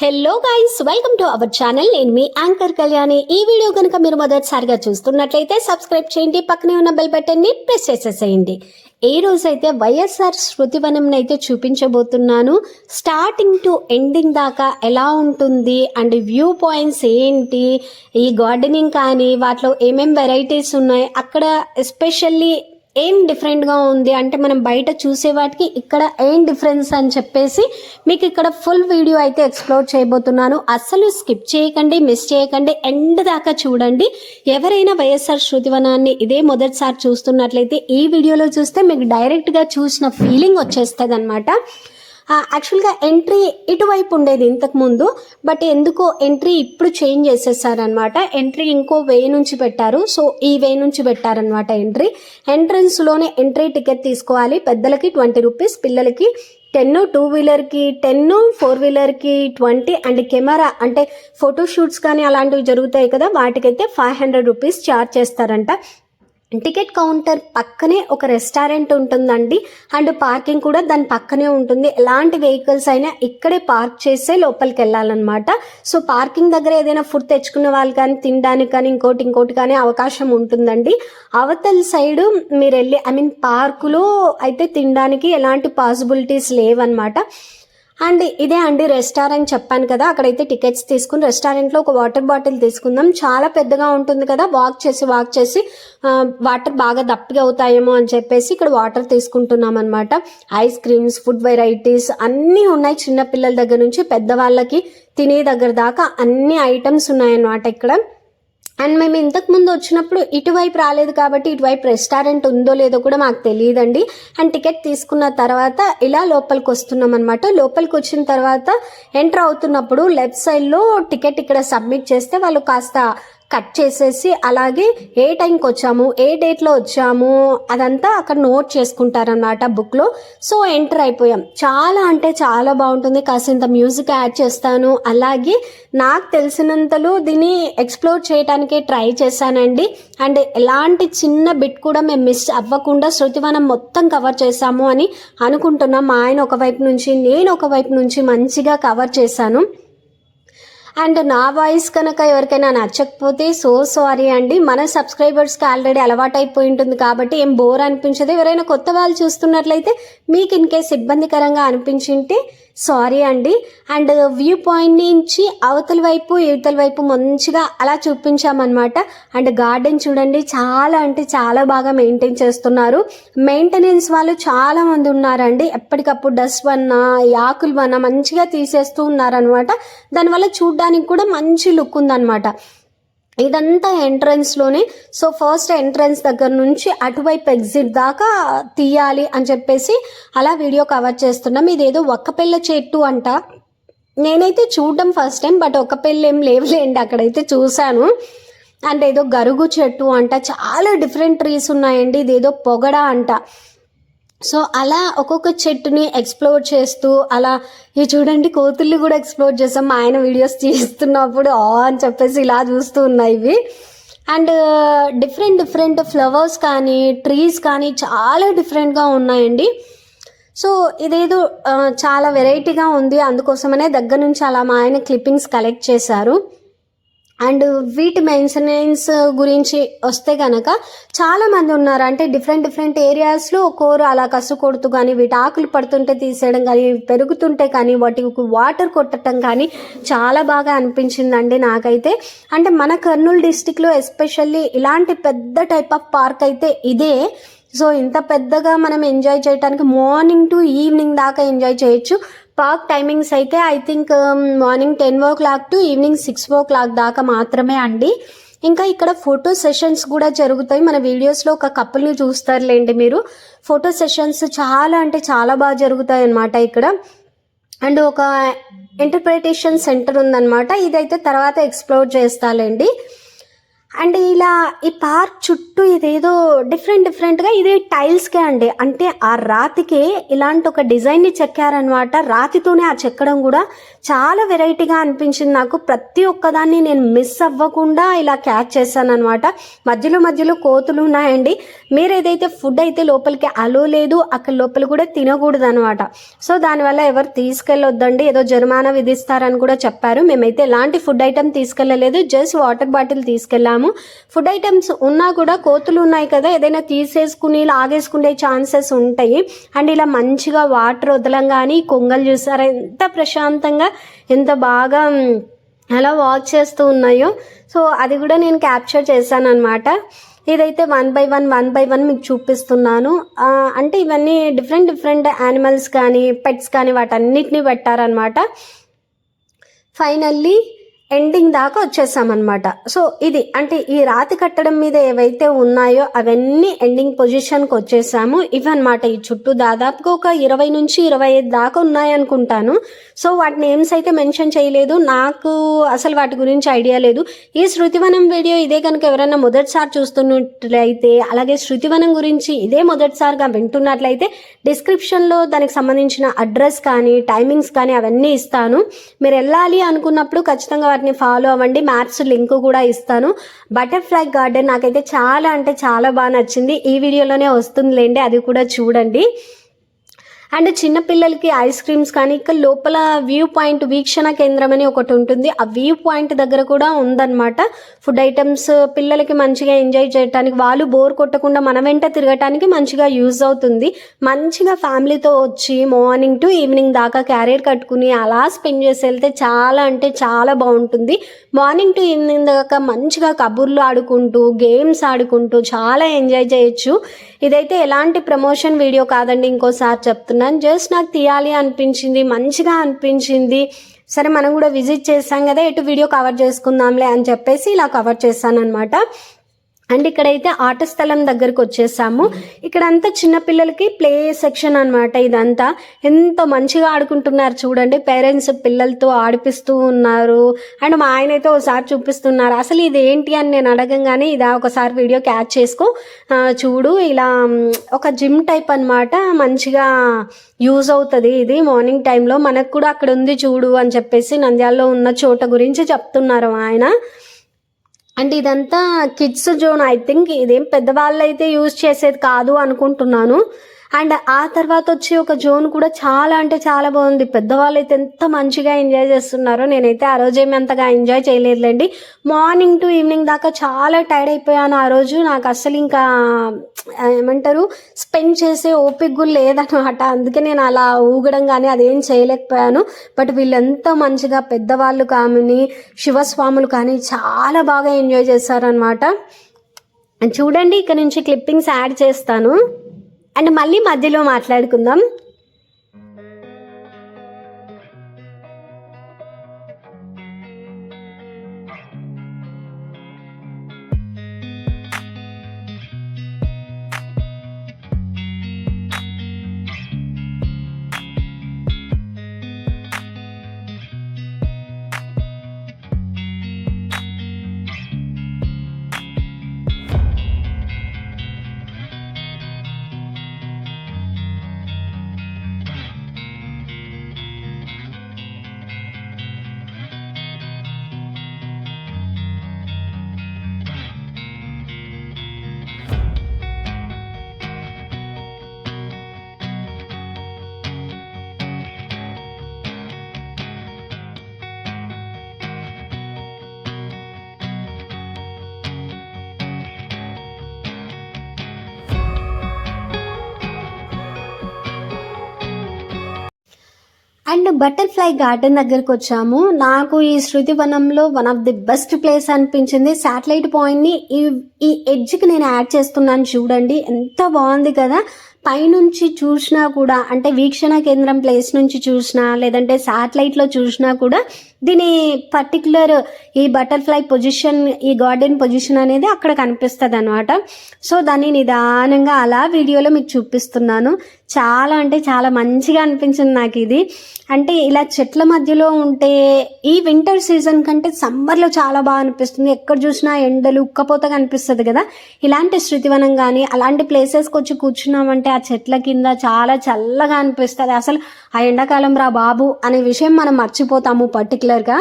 Hello guys, welcome to our channel. నేను మీ anchor Kalyani. ఈ video కనుక మీరు మొదటిసారిగా చూస్తున్నట్లయితే సబ్స్క్రైబ్ చేయండి, పక్కనే ఉన్న బెల్ బటన్ని ప్రెస్ చేసేసేయండి. ఈ రోజైతే వైఎస్ఆర్ శృతివనం అయితే చూపించబోతున్నాను. స్టార్టింగ్ టు ఎండింగ్ దాకా ఎలా ఉంటుంది అండ్ వ్యూ పాయింట్స్ ఏంటి, ఈ గార్డెనింగ్ కానీ వాటిలో ఏమేం వెరైటీస్ ఉన్నాయి, అక్కడ ఎస్పెషల్లీ ఏం డిఫరెంట్గా ఉంది అంటే మనం బయట చూసే వాటికి ఇక్కడ ఏం డిఫరెన్స్ అని చెప్పేసి మీకు ఇక్కడ ఫుల్ వీడియో అయితే ఎక్స్ప్లోర్ చేయబోతున్నాను. అస్సలు స్కిప్ చేయకండి, మిస్ చేయకండి, ఎండ్ దాకా చూడండి. ఎవరైనా వైఎస్ఆర్ శృతివనాన్ని ఇదే మొదటిసారి చూస్తున్నట్లయితే ఈ వీడియోలో చూస్తే మీకు డైరెక్ట్గా చూసిన ఫీలింగ్ వచ్చేస్తుంది అనమాట. యాక్చువల్గా ఎంట్రీ ఇటువైపు ఉండేది ఇంతకుముందు, బట్ ఎందుకో ఎంట్రీ ఇప్పుడు చేంజ్ చేసేసారనమాట. ఎంట్రీ ఇంకో వే నుంచి పెట్టారు, సో ఈ వే నుంచి పెట్టారనమాట ఎంట్రన్స్లోనే ఎంట్రీ టికెట్ తీసుకోవాలి. పెద్దలకి 20 రూపీస్, పిల్లలకి 10, 2 వీలర్కి 10, 4 వీలర్కి 20 అండ్ కెమెరా అంటే ఫోటోషూట్స్ కానీ అలాంటివి జరుగుతాయి కదా, వాటికైతే 500 రూపీస్ ఛార్జ్ చేస్తారంట. టికెట్ కౌంటర్ పక్కనే ఒక రెస్టారెంట్ ఉంటుందండి అండ్ పార్కింగ్ కూడా దాని పక్కనే ఉంటుంది. ఎలాంటి వెహికల్స్ అయినా ఇక్కడే పార్క్ చేసే లోపలికి వెళ్ళాలన్నమాట. సో పార్కింగ్ దగ్గర ఏదైనా ఫుడ్ తెచ్చుకున్న వాళ్ళు కానీ తినడానికి కానీ ఇంకోటి కానీ అవకాశం ఉంటుందండి. అవతల సైడ్ మీరు వెళ్ళి పార్కులో అయితే తినడానికి ఎలాంటి పాసిబిలిటీస్ లేవన్నమాట. అండ్ ఇదే అండి రెస్టారెంట్ చెప్పాను కదా, అక్కడైతే టికెట్స్ తీసుకుని రెస్టారెంట్లో ఒక వాటర్ బాటిల్ తీసుకుందాం. చాలా పెద్దగా ఉంటుంది కదా, వాక్ చేసి వాటర్ బాగా దప్పిగా అవుతాయేమో అని చెప్పేసి ఇక్కడ వాటర్ తీసుకుంటున్నాం అనమాట. ఐస్ క్రీమ్స్, ఫుడ్ వెరైటీస్ అన్నీ ఉన్నాయి. చిన్న పిల్లల దగ్గర నుంచి పెద్దవాళ్ళకి తినే దగ్గర దాకా అన్ని ఐటమ్స్ ఉన్నాయన్నమాట ఇక్కడ. అండ్ మేము ఇంతకుముందు వచ్చినప్పుడు ఇటువైపు రాలేదు కాబట్టి ఇటువైపు రెస్టారెంట్ ఉందో లేదో కూడా మాకు తెలియదండి. అండ్ టికెట్ తీసుకున్న తర్వాత ఇలా లోపలికి వస్తున్నాం అనమాట. లోపలికి వచ్చిన తర్వాత ఎంటర్ అవుతున్నప్పుడు లెఫ్ట్ సైడ్లో టికెట్ ఇక్కడ సబ్మిట్ చేస్తే వాళ్ళు కాస్త కట్ చేసేసి అలాగే ఏ టైంకి వచ్చాము, ఏ డేట్లో వచ్చాము అదంతా అక్కడ నోట్ చేసుకుంటారనమాట బుక్లో. సో ఎంటర్ అయిపోయాం. చాలా అంటే చాలా బాగుంటుంది. కాసింత మ్యూజిక్ యాడ్ చేస్తాను. అలాగే నాకు తెలిసినంతలో దీన్ని ఎక్స్ప్లోర్ చేయడానికే ట్రై చేశానండి. అండ్ ఎలాంటి చిన్న బిట్ కూడా మేము మిస్ అవ్వకుండా శృతివనం మొత్తం కవర్ చేశాము అని అనుకుంటున్నాం. మా ఆయన ఒకవైపు నుంచి, నేను ఒకవైపు నుంచి మంచిగా కవర్ చేశాను. అండ్ నా వాయిస్ కనుక ఎవరికైనా నచ్చకపోతే సో సారీ అండి. మన సబ్స్క్రైబర్స్కి ఆల్రెడీ అలవాటైపోయి ఉంటుంది కాబట్టి ఏం బోర్ అనిపించదు. ఎవరైనా కొత్త వాళ్ళు చూస్తున్నట్లయితే మీకు ఇన్ కేస్ ఇబ్బందికరంగా అనిపించింటే సారీ అండి. అండ్ వ్యూ పాయింట్ నుంచి అవతల వైపు ఇవతల వైపు మంచిగా అలా చూపించామన్నమాట. అండ్ గార్డెన్ చూడండి, చాలా అంటే చాలా బాగా మెయింటైన్ చేస్తున్నారు. మెయింటెనెన్స్ వాళ్ళు చాలా మంది ఉన్నారండి. ఎప్పటికప్పుడు డస్ట్ వన్నా ఆకులు వన్నా మంచిగా తీసేస్తూ ఉన్నారనమాట. దానివల్ల చూడ్డానికి కూడా మంచి లుక్ ఉందన్నమాట. ఇదంతా ఎంట్రన్స్లోనే. సో ఫస్ట్ ఎంట్రన్స్ దగ్గర నుంచి అటువైపు ఎగ్జిట్ దాకా తీయాలి అని చెప్పేసి అలా వీడియో కవర్ చేస్తున్నాం. ఇదేదో ఒక్కపిల్ల చెట్టు అంట. నేనైతే చూడడం ఫస్ట్ టైం, బట్ ఒక్కపిల్ల ఏం లేవులేండి, అక్కడైతే చూశాను. అంటే ఏదో గరుగు చెట్టు అంట. చాలా డిఫరెంట్ ట్రీస్ ఉన్నాయండి. ఇదేదో పొగడ అంట. సో అలా ఒక్కొక్క చెట్టుని ఎక్స్ప్లోర్ చేస్తూ అలా ఇవి చూడండి, కోతుల్ని కూడా ఎక్స్ప్లోర్ చేసాం. మా ఆయన వీడియోస్ తీస్తున్నప్పుడు అని చెప్పేసి ఇలా చూస్తూ ఉన్నాయి ఇవి. అండ్ డిఫరెంట్ ఫ్లవర్స్ కానీ ట్రీస్ కానీ చాలా డిఫరెంట్గా ఉన్నాయండి. సో ఇదేదో చాలా వెరైటీగా ఉంది. అందుకోసమనే దగ్గర నుంచి అలా మా ఆయన క్లిప్పింగ్స్ కలెక్ట్ చేశారు. అండ్ వీటి మెయింటెనెన్స్ గురించి వస్తే కనుక చాలామంది ఉన్నారు. అంటే డిఫరెంట్ ఏరియాస్లో ఒక్కోరు అలా కసు కొడుతూ కానీ, వీటి ఆకులు పడుతుంటే తీసేయడం కానీ, పెరుగుతుంటే కానీ వాటికి వాటర్ కొట్టడం కానీ చాలా బాగా అనిపించిందండి నాకైతే. అంటే మన కర్నూలు డిస్టిక్లో ఎస్పెషల్లీ ఇలాంటి పెద్ద టైప్ ఆఫ్ పార్క్ అయితే ఇదే. సో ఇంత పెద్దగా మనం ఎంజాయ్ చేయడానికి మార్నింగ్ టు ఈవినింగ్ దాకా ఎంజాయ్ చేయొచ్చు. పార్క్ టైమింగ్స్ అయితే I think morning 10 to evening 6 దాకా మాత్రమే అండి. ఇంకా ఇక్కడ ఫోటో సెషన్స్ కూడా జరుగుతాయి. మన వీడియోస్లో ఒక కపుల్ని చూస్తారులేండి మీరు. ఫోటో సెషన్స్ చాలా అంటే చాలా బాగా జరుగుతాయి అన్నమాట ఇక్కడ. అండ్ ఒక ఇంటర్ప్రిటేషన్ సెంటర్ ఉందన్నమాట. ఇదైతే తర్వాత ఎక్స్ప్లోర్ చేస్తాలేండి. అండ్ ఇలా ఈ పార్క్ చుట్టూ ఇదేదో డిఫరెంట్గా ఇది టైల్స్కే అండి, అంటే ఆ రాతికే ఇలాంటి ఒక డిజైన్ని చెక్కారనమాట. రాతితోనే ఆ చెక్కడం కూడా చాలా వెరైటీగా అనిపించింది నాకు. ప్రతి ఒక్కదాన్ని నేను మిస్ అవ్వకుండా ఇలా క్యాచ్ చేశాను అనమాట. మధ్యలో కోతులు ఉన్నాయండి. మీరు ఏదైతే ఫుడ్ అయితే లోపలికి అలో లేదు, అక్కడ లోపల కూడా తినకూడదు అనమాట. సో దానివల్ల ఎవరు తీసుకెళ్ళొద్దండి, ఏదో జరిమానా విధిస్తారని కూడా చెప్పారు. మేమైతే ఎలాంటి ఫుడ్ ఐటమ్ తీసుకెళ్ళలేదు, జస్ట్ వాటర్ బాటిల్ తీసుకెళ్ళాము. ఫుడ్ ఐటమ్స్ ఉన్నా కూడా కోతులు ఉన్నాయి కదా, ఏదైనా తీసేసుకుని లాగేసుకునే ఛాన్సెస్ ఉంటాయి. అండ్ ఇలా మంచిగా వాటర్ వదలంగానే కొంగలు చూసారా ఎంత ప్రశాంతంగా, ఎంత బాగా అలా వాక్ చేస్తూ ఉన్నాయో. సో అది కూడా నేను క్యాప్చర్ చేశాను అనమాట. ఇదైతే వన్ బై వన్ మీకు చూపిస్తున్నాను. అంటే ఇవన్నీ డిఫరెంట్ యానిమల్స్ కానీ పెట్స్ కానీ వాటన్నిటిని పెట్టారనమాట. ఫైనల్లీ ఎండింగ్ దాకా వచ్చేసామన్నమాట. సో ఇది అంటే ఈ రాతి కట్టడం మీద ఏవైతే ఉన్నాయో అవన్నీ ఎండింగ్ పొజిషన్కి వచ్చేసాము. ఇవన్నమాట ఈ చుట్టూ దాదాపుగా ఒక 20 నుంచి 25 దాకా ఉన్నాయనుకుంటాను. సో వాటి నేమ్స్ అయితే మెన్షన్ చేయలేదు, నాకు అసలు వాటి గురించి ఐడియా లేదు. ఈ శృతివనం వీడియో ఇదే కనుక ఎవరైనా మొదటిసారి చూస్తున్నట్లయితే, అలాగే శృతివనం గురించి ఇదే మొదటిసారిగా వింటున్నట్లయితే డిస్క్రిప్షన్లో దానికి సంబంధించిన అడ్రస్ కానీ టైమింగ్స్ కానీ అవన్నీ ఇస్తాను. మీరు వెళ్ళాలి అనుకున్నప్పుడు ఖచ్చితంగా వాటిని ఫాలో అవ్వండి. మ్యాప్స్ లింక్ కూడా ఇస్తాను. బటర్ఫ్లై గార్డెన్ నాకైతే చాలా అంటే చాలా బాగా నచ్చింది. ఈ వీడియోలోనే వస్తుందిలేండి, అది కూడా చూడండి. అండ్ చిన్నపిల్లలకి ఐస్ క్రీమ్స్ కానీ ఇక్కడ లోపల వ్యూ పాయింట్ వీక్షణ కేంద్రం అని ఒకటి ఉంటుంది. ఆ వ్యూ పాయింట్ దగ్గర కూడా ఉందన్నమాట. ఫుడ్ ఐటమ్స్ పిల్లలకి మంచిగా ఎంజాయ్ చేయడానికి, వాళ్ళు బోర్ కొట్టకుండా మన వెంట తిరగటానికి మంచిగా యూజ్ అవుతుంది. మంచిగా ఫ్యామిలీతో వచ్చి మార్నింగ్ టు ఈవినింగ్ దాకా క్యారియర్ కట్టుకుని అలా స్పెండ్ చేసి వెళ్తే చాలా అంటే చాలా బాగుంటుంది. మార్నింగ్ టు ఈవినింగ్ దాకా మంచిగా కబుర్లు ఆడుకుంటూ గేమ్స్ ఆడుకుంటూ చాలా ఎంజాయ్ చేయొచ్చు. ఇదైతే ఎలాంటి ప్రమోషన్ వీడియో కాదండి, ఇంకోసారి చెప్తున్నాను. జస్ట్ నాకు తీయాలి అనిపించింది, మంచిగా అనిపించింది. సరే మనం కూడా విజిట్ చేసాం కదా, ఎటు వీడియో కవర్ చేసుకుందాంలే అని చెప్పేసి ఇలా కవర్ చేశాను అనమాట. అండ్ ఇక్కడైతే ఆట స్థలం దగ్గరకు వచ్చేసాము. ఇక్కడంతా చిన్నపిల్లలకి ప్లే సెక్షన్ అనమాట. ఇదంతా ఎంత మంచిగా ఆడుకుంటున్నారు చూడండి, పేరెంట్స్ పిల్లలతో ఆడిపిస్తూ ఉన్నారు. అండ్ మా ఆయన అయితే ఒకసారి చూపిస్తున్నారు. అసలు ఇది ఏంటి అని నేను అడగంగానే ఇదా ఒకసారి వీడియో క్యాచ్ చేసుకో చూడు, ఇలా ఒక జిమ్ టైప్ అనమాట. మంచిగా యూజ్ అవుతుంది ఇది మార్నింగ్ టైంలో. మనకు కూడా అక్కడ ఉంది చూడు అని చెప్పేసి నంద్యాలలో ఉన్న చోట గురించి చెప్తున్నారు ఆయన. అండ్ ఇదంతా కిడ్స్ జోన్, ఐ థింక్ ఇదేం పెద్దవాళ్ళు అయితే యూజ్ చేసేది కాదు అనుకుంటున్నాను. అండ్ ఆ తర్వాత వచ్చి ఒక జోన్ కూడా చాలా అంటే చాలా బాగుంది. పెద్దవాళ్ళు అయితే ఎంత మంచిగా ఎంజాయ్ చేస్తున్నారో. నేనైతే ఆ రోజు ఏమి అంతగా ఎంజాయ్ చేయలేదులేండి. మార్నింగ్ టు ఈవినింగ్ దాకా చాలా టైర్డ్ అయిపోయాను ఆ రోజు. నాకు అసలు ఇంకా ఏమంటారు స్పెండ్ చేసే ఓపిక కూడా లేదనమాట. అందుకే నేను అలా ఊగడం కానీ అదేం చేయలేకపోయాను. బట్ వీళ్ళంతా మంచిగా పెద్దవాళ్ళు కానీ శివస్వాములు కానీ చాలా బాగా ఎంజాయ్ చేశారనమాట. చూడండి, ఇక్కడ నుంచి క్లిప్పింగ్స్ యాడ్ చేస్తాను అండ్ మళ్ళీ మధ్యలో మాట్లాడుకుందాం. అండ్ బటర్ఫ్లై గార్డెన్ దగ్గరకు వచ్చాము. నాకు ఈ శృతివనంలో one of the best place అనిపించింది. శాటిలైట్ పాయింట్ని ఈ ఎడ్జ్కి నేను యాడ్ చేస్తున్నాను చూడండి, ఎంత బాగుంది కదా. పైనుంచి చూసినా కూడా, అంటే వీక్షణ కేంద్రం ప్లేస్ నుంచి చూసినా లేదంటే శాటిలైట్లో చూసినా కూడా దీని పర్టికులర్ ఈ బటర్ఫ్లై పొజిషన్, ఈ గార్డెన్ పొజిషన్ అనేది అక్కడ కనిపిస్తుంది అనమాట. సో దాన్ని నిదానంగా అలా వీడియోలో మీకు చూపిస్తున్నాను. చాలా అంటే చాలా మంచిగా అనిపించింది నాకు ఇది. అంటే ఇలా చెట్ల మధ్యలో ఉంటే ఈ వింటర్ సీజన్ కంటే సమ్మర్లో చాలా బాగా అనిపిస్తుంది. ఎక్కడ చూసినా ఎండలు ఉక్కపోతగా అనిపిస్తుంది కదా. ఇలాంటి శృతివనం కానీ అలాంటి ప్లేసెస్కి వచ్చి కూర్చున్నామంటే ఆ చెట్ల కింద చాలా చల్లగా అనిపిస్తుంది. అసలు ఆ ఎండాకాలం రా బాబు అనే విషయం మనం మర్చిపోతాము పర్టికులర్గా.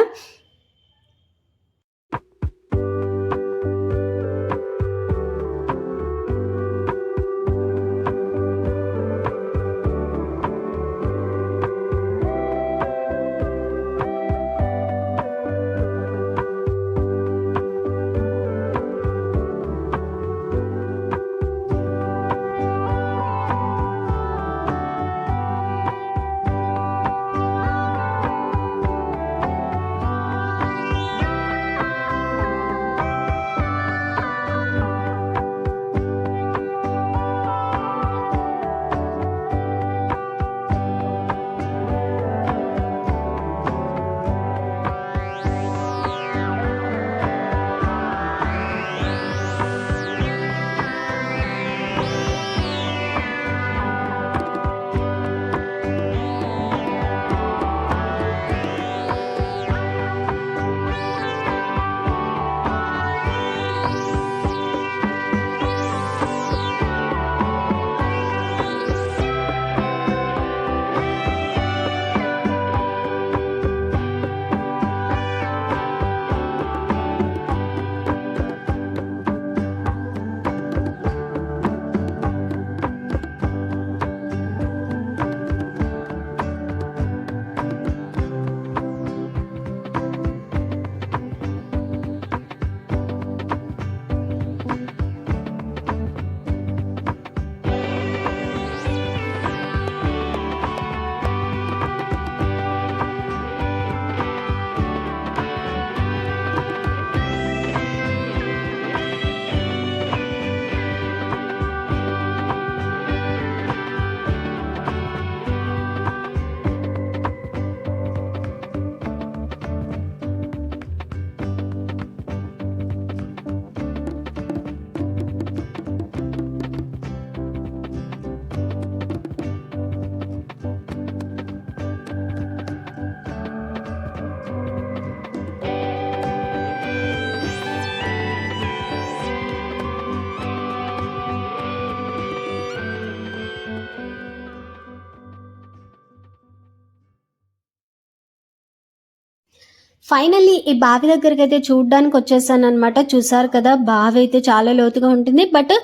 ఫైనల్లీ ఈ బావి దగ్గరికి అయితే చూడడానికి వచ్చేసాను అనమాట. చూసారు కదా, బావి అయితే చాలా లోతుగా ఉంటుంది. బట్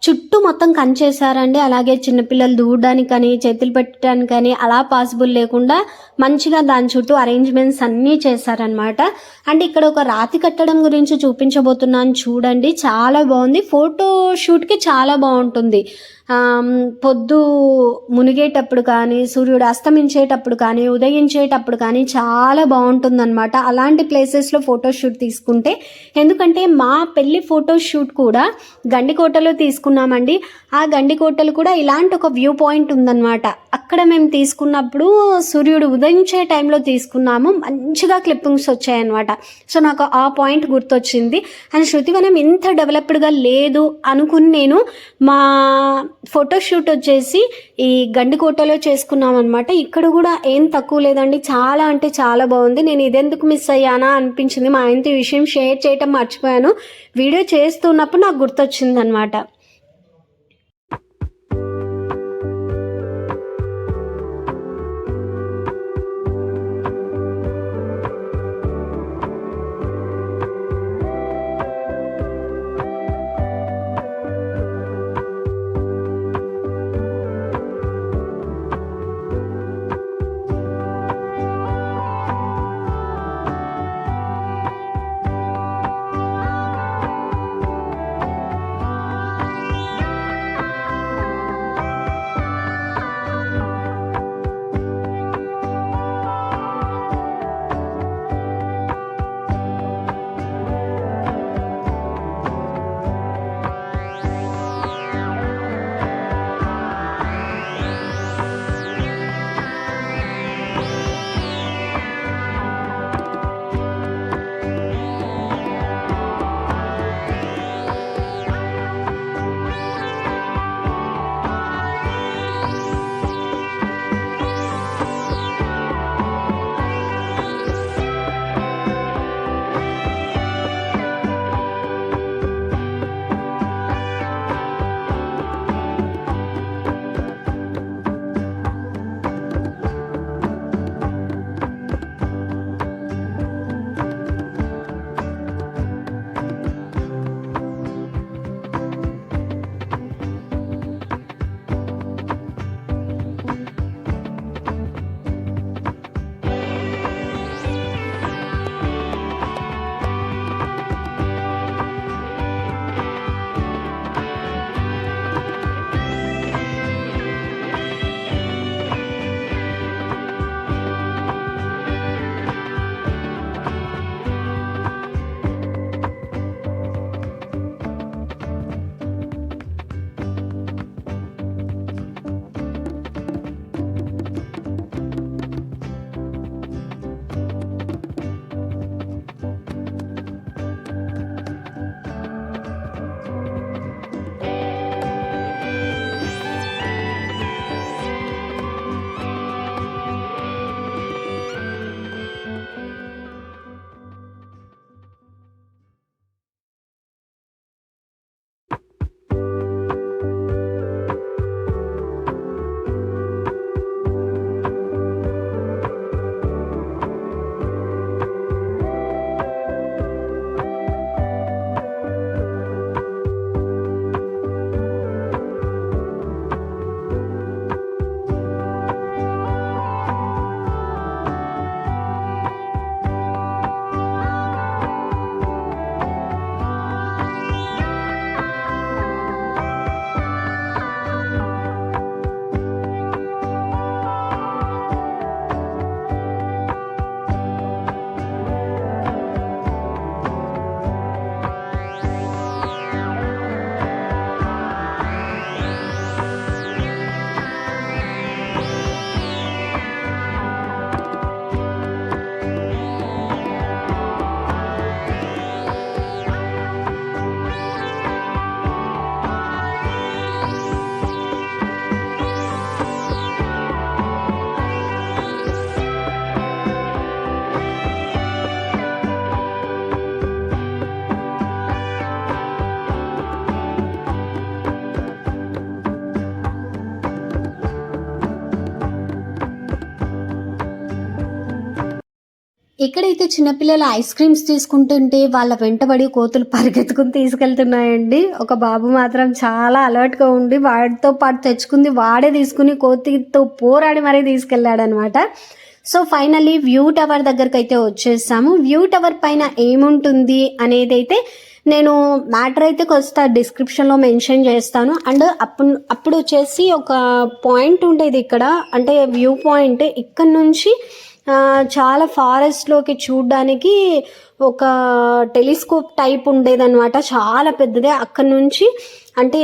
చుట్టూ మొత్తం కంచేసారండి. అలాగే చిన్నపిల్లలు దూడడానికి కానీ చేతులు పెట్టడానికి కానీ అలా పాసిబుల్ లేకుండా మంచిగా దాని చుట్టూ అరేంజ్మెంట్స్ అన్నీ చేశారనమాట. అండ్ ఇక్కడ ఒక రాతి కట్టడం గురించి చూపించబోతున్నాను చూడండి. చాలా బాగుంది. ఫోటో షూట్కి చాలా బాగుంటుంది. పొద్దు మునిగేటప్పుడు కానీ, సూర్యుడు అస్తమించేటప్పుడు కానీ, ఉదయించేటప్పుడు కానీ చాలా బాగుంటుందన్నమాట అలాంటి ప్లేసెస్లో ఫోటోషూట్ తీసుకుంటే. ఎందుకంటే మా పెళ్ళి ఫోటోషూట్ కూడా గండికోటలో తీసుకున్నామండి. ఆ గండికోటలు కూడా ఇలాంటి ఒక వ్యూ పాయింట్ ఉందన్నమాట. అక్కడ మేము తీసుకున్నప్పుడు సూర్యుడు ఉదయించే టైంలో తీసుకున్నాము. మంచిగా క్లిప్పింగ్స్ వచ్చాయన్నమాట. సో నాకు ఆ పాయింట్ గుర్తొచ్చింది. అండ్ శృతివనం ఇంత డెవలప్డ్గా లేదు అనుకుని నేను మా ఫోటోషూట్ వచ్చేసి ఈ గండికోటలో చేసుకున్నాం అనమాట. ఇక్కడ కూడా ఏం తక్కువ లేదండి. చాలా అంటే చాలా బాగుంది. నేను ఇదెందుకు మిస్ అయ్యానా అనిపించింది. మా ఆయనతో ఈ విషయం షేర్ చేయటం మర్చిపోయాను. వీడియో చేస్తున్నప్పుడు నాకు గుర్తొచ్చింది అనమాట. ఇక్కడైతే చిన్నపిల్లలు ఐస్ క్రీమ్స్ తీసుకుంటుంటే వాళ్ళ వెంటబడి కోతులు పరిగెత్తుకుని తీసుకెళ్తున్నాయండి. ఒక బాబు మాత్రం చాలా అలర్ట్గా ఉండి వాడితో పాటు తెచ్చుకుంది వాడే తీసుకుని కోతితో పోరాడి మరీ తీసుకెళ్ళాడనమాట. సో ఫైనల్లీ వ్యూ టవర్ దగ్గరకు అయితే వచ్చేసాము. వ్యూ టవర్ పైన ఏముంటుంది అనేది అయితే నేను మ్యాటర్ అయితే కొంత డిస్క్రిప్షన్లో మెన్షన్ చేస్తాను. అండ్ అప్పుడు వచ్చేసి ఒక పాయింట్ ఉండేది ఇక్కడ, అంటే వ్యూ పాయింట్ ఇక్కడ నుంచి చాలా ఫారెస్ట్లోకి చూడడానికి ఒక టెలిస్కోప్ టైప్ ఉండేదన్నమాట, చాలా పెద్దదే. అక్కడ నుంచి అంటే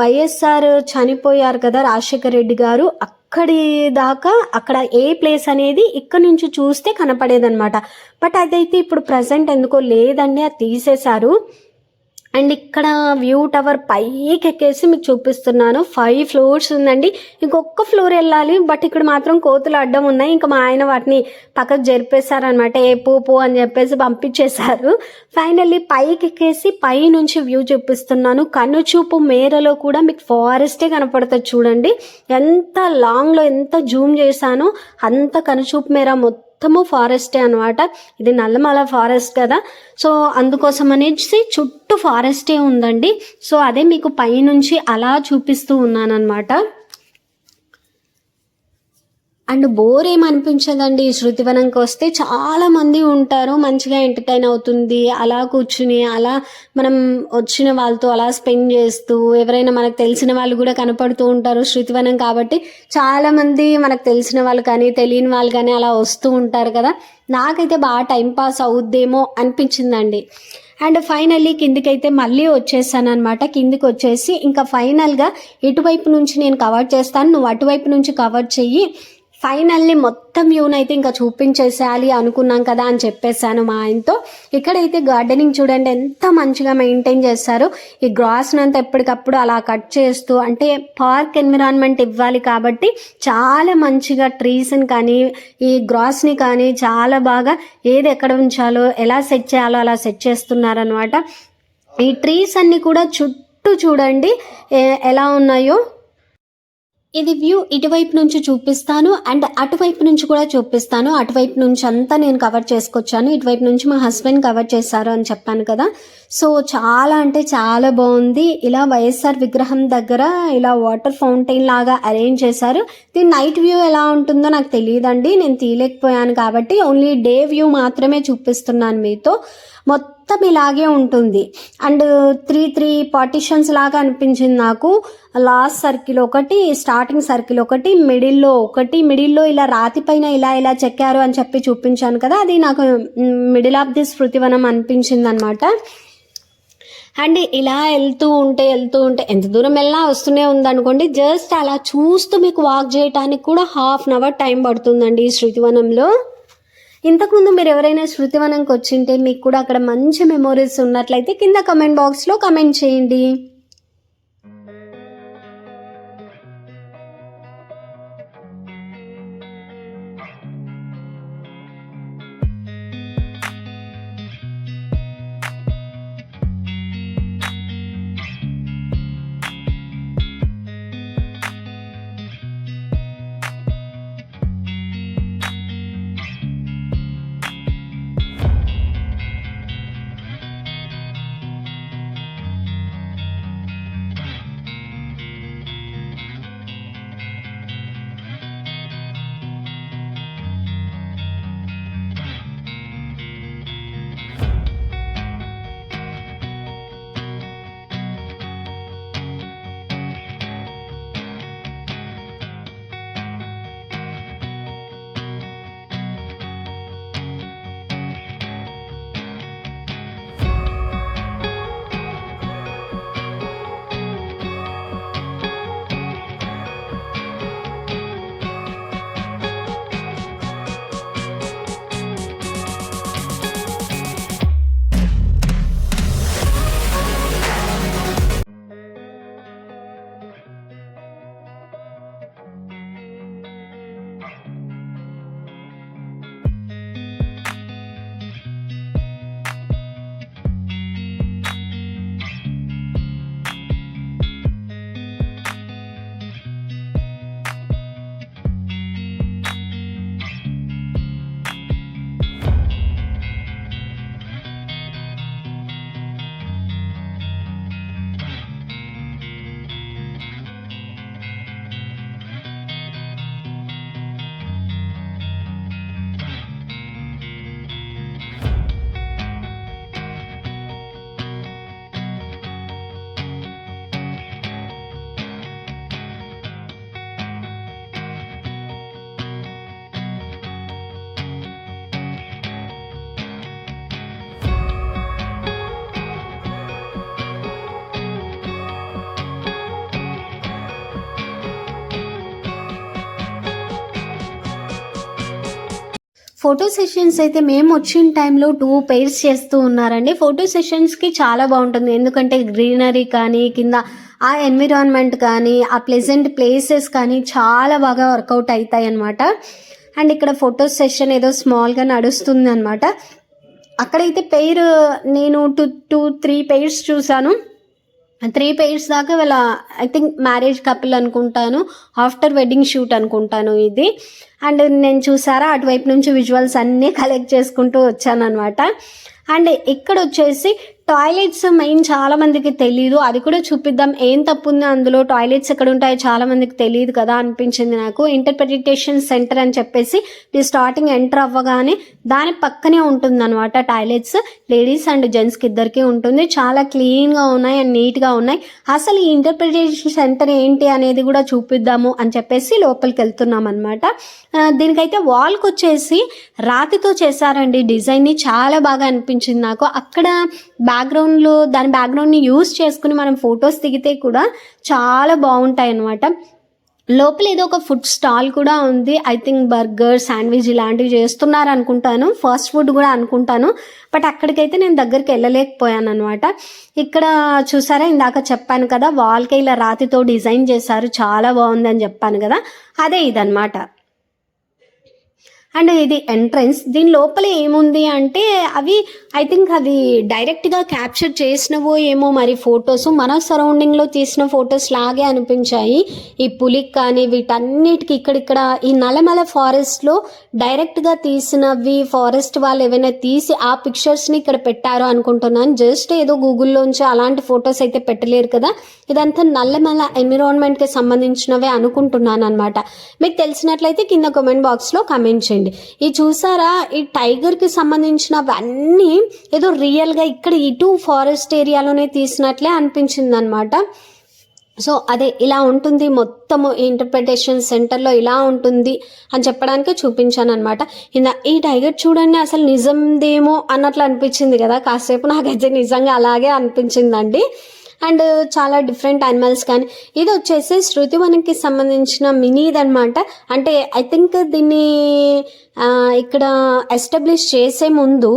వైఎస్ఆర్ చనిపోయారు కదా రాజశేఖర్ రెడ్డి గారు, అక్కడి దాకా అక్కడ ఏ ప్లేస్ అనేది ఇక్కడ నుంచి చూస్తే కనపడేదన్నమాట. బట్ అదైతే ఇప్పుడు ప్రజెంట్ ఎందుకో లేదండి, అది తీసేశారు. అండ్ ఇక్కడ వ్యూ టవర్ పైకి ఎక్కేసి మీకు చూపిస్తున్నాను. 5 floors ఉందండి, ఇంకొక ఫ్లోర్ వెళ్ళాలి. బట్ ఇక్కడ మాత్రం కోతులు అడ్డం ఉన్నాయి. ఇంకా మా ఆయన వాటిని పక్కకు జరిపేశారనమాట, ఏ పో అని చెప్పేసి పంపించేశారు. ఫైనల్లీ పైకి ఎక్కేసి పై నుంచి వ్యూ చూపిస్తున్నాను. కనుచూపు మేరలో కూడా మీకు ఫారెస్టే కనపడుతుంది చూడండి. ఎంత లాంగ్లో ఎంత జూమ్ చేశానో అంత కనుచూపు మేర మొత్తము ఫారెస్టే అనమాట. ఇది నల్లమల ఫారెస్ట్ కదా, సో అందుకోసం అనేసి చుట్టూ ఫారెస్టే ఉందండి. సో అదే మీకు పైనుంచి అలా చూపిస్తూ ఉన్నానమాట. And bore ఏమనిపించదండి. శృతివనంకి వస్తే చాలా మంది ఉంటారు, మంచిగా ఎంటర్టైన్ అవుతుంది. అలా కూర్చుని అలా మనం వచ్చిన వాళ్ళతో అలా స్పెండ్ చేస్తూ, ఎవరైనా మనకు తెలిసిన వాళ్ళు కూడా కనపడుతూ ఉంటారు. శృతివనం కాబట్టి చాలామంది మనకు తెలిసిన వాళ్ళు కానీ తెలియని వాళ్ళు కానీ అలా వస్తూ ఉంటారు కదా. నాకైతే బాగా టైంపాస్ అవుద్దేమో అనిపించిందండి. అండ్ ఫైనల్లీ కిందికైతే మళ్ళీ వచ్చేసాను అనమాట. కిందికి వచ్చేసి ఇంకా ఫైనల్గా ఇటువైపు నుంచి నేను కవర్ చేస్తాను, నువ్వు అటువైపు నుంచి కవర్ చెయ్యి. ఫైనల్లీ మొత్తం వ్యూని అయితే ఇంకా చూపించేసేయాలి అనుకున్నాం కదా అని చెప్పేశాను మా ఆయనతో. ఇక్కడైతే గార్డెనింగ్ చూడండి ఎంత మంచిగా మెయింటైన్ చేస్తారు. ఈ గ్రాస్ని అంతా ఎప్పటికప్పుడు అలా కట్ చేస్తూ, అంటే పార్క్ ఎన్విరాన్మెంట్ ఇవ్వాలి కాబట్టి చాలా మంచిగా ట్రీస్ని కానీ ఈ గ్రాస్ని కానీ చాలా బాగా ఏది ఎక్కడ ఉంచాలో ఎలా సెట్ చేయాలో అలా సెట్ చేస్తున్నారనమాట. ఈ ట్రీస్ అన్నీ కూడా చుట్టూ చూడండి ఎలా ఉన్నాయో. ఇది వ్యూ ఇటువైపు నుంచి చూపిస్తాను అండ్ అటువైపు నుంచి కూడా చూపిస్తాను. అటువైపు నుంచి అంతా నేను కవర్ చేసుకొచ్చాను, ఇటువైపు నుంచి మా హస్బెండ్ కవర్ చేశారు అని చెప్పాను కదా. సో చాలా అంటే చాలా బాగుంది. ఇలా వైఎస్ఆర్ విగ్రహం దగ్గర ఇలా వాటర్ ఫౌంటైన్ లాగా అరేంజ్ చేశారు. దీని నైట్ వ్యూ ఎలా ఉంటుందో నాకు తెలియదండి, నేను తీయలేకపోయాను కాబట్టి ఓన్లీ డే వ్యూ మాత్రమే చూపిస్తున్నాను మీతో. మొత్తం ఇలాగే ఉంటుంది. అండ్ 3 పార్టిషన్స్ లాగా అనిపించింది నాకు. లాస్ట్ సర్కిల్ ఒకటి, స్టార్టింగ్ సర్కిల్ ఒకటి, మిడిల్లో ఇలా రాతి పైన ఇలా చెక్కారు అని చెప్పి చూపించాను కదా, అది నాకు మిడిల్ ఆఫ్ ది స్మృతివనం అనిపించింది అనమాట. అండ్ ఇలా వెళ్తూ ఉంటే ఎంత దూరం వెళ్ళినా వస్తూనే ఉందనుకోండి. జస్ట్ అలా చూస్తూ మీకు వాక్ చేయడానికి కూడా 1/2 hour టైం పడుతుందండి ఈ శృతివనంలో. ఇంతకుముందు మీరు ఎవరైనా శృతివనంకి వచ్చింటే మీకు కూడా అక్కడ మంచి మెమోరీస్ ఉన్నట్లయితే కింద కమెంట్ బాక్స్లో కమెంట్ చేయండి. ఫోటో సెషన్స్ అయితే మేము వచ్చిన టైంలో 2 పెయిర్స్ చేస్తూ ఉన్నారండి. ఫోటో సెషన్స్కి చాలా బాగుంటుంది, ఎందుకంటే గ్రీనరీ కానీ కింద ఆ ఎన్విరాన్మెంట్ కానీ ఆ ప్లెజెంట్ ప్లేసెస్ కానీ చాలా బాగా వర్కౌట్ అవుతాయి అన్నమాట. అండ్ ఇక్కడ ఫోటో సెషన్ ఏదో స్మాల్గా నడుస్తుంది అనమాట. అక్కడైతే పెయిర్ నేను 2-3 పెయిర్స్ చూశాను. 3 పెయిర్స్ దాకా వీళ్ళ ఐ థింక్ మ్యారేజ్ కపుల్ అనుకుంటాను, ఆఫ్టర్ వెడ్డింగ్ షూట్ అనుకుంటాను ఇది. అండ్ నేను చూసారా అటువైపు నుంచి విజువల్స్ అన్నీ కలెక్ట్ చేసుకుంటూ వచ్చాను అనమాట. అండ్ ఇక్కడ వచ్చేసి టాయిలెట్స్ మెయిన్ చాలా మందికి తెలియదు, అది కూడా చూపిద్దాం. ఏం తప్పు ఉంది అందులో, టాయిలెట్స్ ఎక్కడ ఉంటాయో చాలా మందికి తెలియదు కదా అనిపించింది నాకు. ఇంటర్ప్రిటేషన్ సెంటర్ అని చెప్పేసి మీరు స్టార్టింగ్ ఎంటర్ అవ్వగానే దాని పక్కనే ఉంటుంది అనమాట టాయిలెట్స్. లేడీస్ అండ్ జెంట్స్కి ఇద్దరికి ఉంటుంది. చాలా క్లీన్గా ఉన్నాయి అండ్ నీట్గా ఉన్నాయి. అసలు ఈ ఇంటర్ప్రిటేషన్ సెంటర్ ఏంటి అనేది కూడా చూపిద్దాము అని చెప్పేసి లోపలికి వెళ్తున్నాం అనమాట. దీనికైతే వాల్కి వచ్చేసి రాతితో చేశారండి డిజైన్ని, చాలా బాగా అనిపించింది నాకు. అక్కడ బ్యాక్గ్రౌండ్లో దాని బ్యాక్గ్రౌండ్ని యూజ్ చేసుకుని మనం ఫొటోస్ దిగితే కూడా చాలా బాగుంటాయి అన్నమాట. లోపల ఏదో ఒక ఫుడ్ స్టాల్ కూడా ఉంది. ఐ థింక్ బర్గర్, శాండ్విచ్ ఇలాంటివి చేస్తున్నారు అనుకుంటాను, ఫాస్ట్ ఫుడ్ కూడా అనుకుంటాను. బట్ అక్కడికైతే నేను దగ్గరికి వెళ్ళలేకపోయాను అనమాట. ఇక్కడ చూసారా, ఇందాక చెప్పాను కదా వాల్కి ఇలా రాతితో డిజైన్ చేశారు, చాలా బాగుందని చెప్పాను కదా, అదే ఇదనమాట. అండ్ ఇది ఎంట్రన్స్. దీని లోపల ఏముంది అంటే అవి ఐ థింక్ అది డైరెక్ట్గా క్యాప్చర్ చేసినవో ఏమో మరి ఫొటోస్, మన సరౌండింగ్లో తీసిన ఫొటోస్ లాగే అనిపించాయి. ఈ పులికి కానీ వీటన్నిటికి ఇక్కడిక్కడ ఈ నల్లమల ఫారెస్ట్లో డైరెక్ట్గా తీసినవి, ఫారెస్ట్ వాళ్ళు ఏమైనా తీసి ఆ పిక్చర్స్ని ఇక్కడ పెట్టారు అనుకుంటున్నాను. జస్ట్ ఏదో గూగుల్లోంచి అలాంటి ఫొటోస్ అయితే పెట్టలేరు కదా, ఇదంతా నల్లమల ఎన్విరాన్మెంట్కి సంబంధించినవే అనుకుంటున్నాను అనమాట. మీకు తెలిసినట్లయితే కింద కామెంట్ బాక్స్లో కామెంట్ చేయండి. ఈ చూసారా, ఈ టైగర్కి సంబంధించినవన్నీ ఏదో రియల్గా ఇక్కడ ఇటు ఫారెస్ట్ ఏరియాలోనే తీసినట్లే అనిపించింది అనమాట. సో అదే ఇలా ఉంటుంది మొత్తము ఇంటర్ప్రిటేషన్ సెంటర్లో ఇలా ఉంటుంది అని చెప్పడానికి చూపించాను అనమాట. ఈ టైగర్ చూడండి, అసలు నిజందేమో అన్నట్లు అనిపించింది కదా కాసేపు, నాకైతే నిజంగా అలాగే అనిపించిందండి. అండ్ చాలా డిఫరెంట్ యానిమల్స్ కానీ, ఇది వచ్చేసి శృతివనంకి సంబంధించిన మినీది అనమాట. అంటే ఐ థింక్ దీన్ని ఇక్కడ ఎస్టాబ్లిష్ చేసే ముందు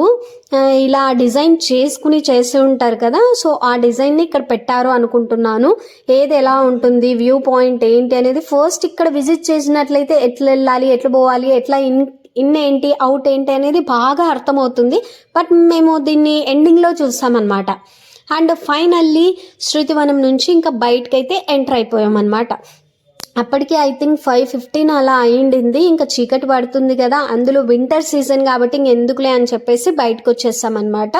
ఇలా డిజైన్ చేసుకుని చేసి ఉంటారు కదా, సో ఆ డిజైన్ని ఇక్కడ పెట్టారు అనుకుంటున్నాను. ఏది ఎలా ఉంటుంది, వ్యూ పాయింట్ ఏంటి అనేది ఫస్ట్ ఇక్కడ విజిట్ చేసినట్లయితే ఎట్లా వెళ్ళాలి, ఎట్లా పోవాలి, ఎట్లా ఇన్ ఏంటి, అవుట్ ఏంటి అనేది బాగా అర్థమవుతుంది. బట్ మేము దీన్ని ఎండింగ్లో చూసామన్నమాట. అండ్ ఫైనల్లీ శృతివనం నుంచి ఇంకా బయటకైతే ఎంటర్ అయిపోయామన్నమాట. అప్పటికి ఐ థింక్ 5:15 అలా అయింది. ఇంకా చీకటి పడుతుంది కదా, అందులో వింటర్ సీజన్ కాబట్టి ఇంకెందుకులే అని చెప్పేసి బయటకు వచ్చేసామన్నమాట.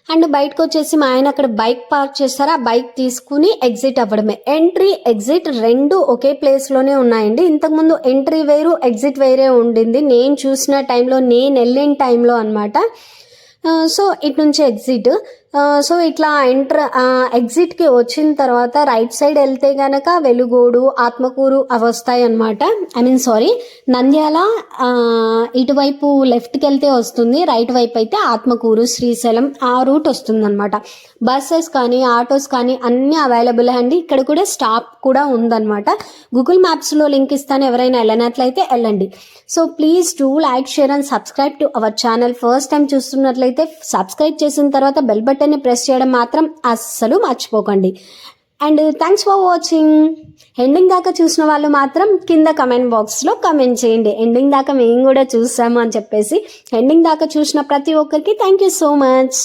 అండ్ బయటకు వచ్చేసి మా ఆయన అక్కడ బైక్ పార్క్ చేస్తారు, ఆ బైక్ తీసుకుని ఎగ్జిట్ అవ్వడమే. ఎంట్రీ ఎగ్జిట్ రెండు ఒకే ప్లేస్లోనే ఉన్నాయండి. ఇంతకుముందు ఎంట్రీ వేరు, ఎగ్జిట్ వేరే ఉండింది నేను చూసిన టైంలో, నేను వెళ్ళిన టైంలో అనమాట. సో ఇటు నుంచి ఎగ్జిట్. సో ఇట్లా ఎగ్జిట్కి వచ్చిన తర్వాత రైట్ సైడ్ వెళ్తే కనుక వెలుగోడు, ఆత్మకూరు అవి వస్తాయి అనమాట. నంద్యాల ఇటువైపు లెఫ్ట్కి వెళ్తే వస్తుంది, రైట్ వైపు అయితే ఆత్మకూరు, శ్రీశైలం ఆ రూట్ వస్తుంది అనమాట. బస్సెస్ కానీ ఆటోస్ కానీ అన్నీ అవైలబుల్ అండి. ఇక్కడ కూడా స్టాప్ కూడా ఉందన్నమాట. గూగుల్ మ్యాప్స్లో లింక్ ఇస్తాను, ఎవరైనా వెళ్ళినట్లయితే వెళ్ళండి. So please do like, share and subscribe to our channel. First time చూస్తున్నట్లయితే సబ్స్క్రైబ్ చేసిన తర్వాత బెల్ బటన్ని ప్రెస్ చేయడం మాత్రం అస్సలు మర్చిపోకండి. And thanks for watching. Ending దాకా చూసిన వాళ్ళు మాత్రం కింద కమెంట్ బాక్స్లో కమెంట్ చేయండి, ఎండింగ్ దాకా మేము కూడా చూసాము అని చెప్పేసి. ఎండింగ్ దాకా చూసిన ప్రతి ఒక్కరికి థ్యాంక్ యూ సో మచ్.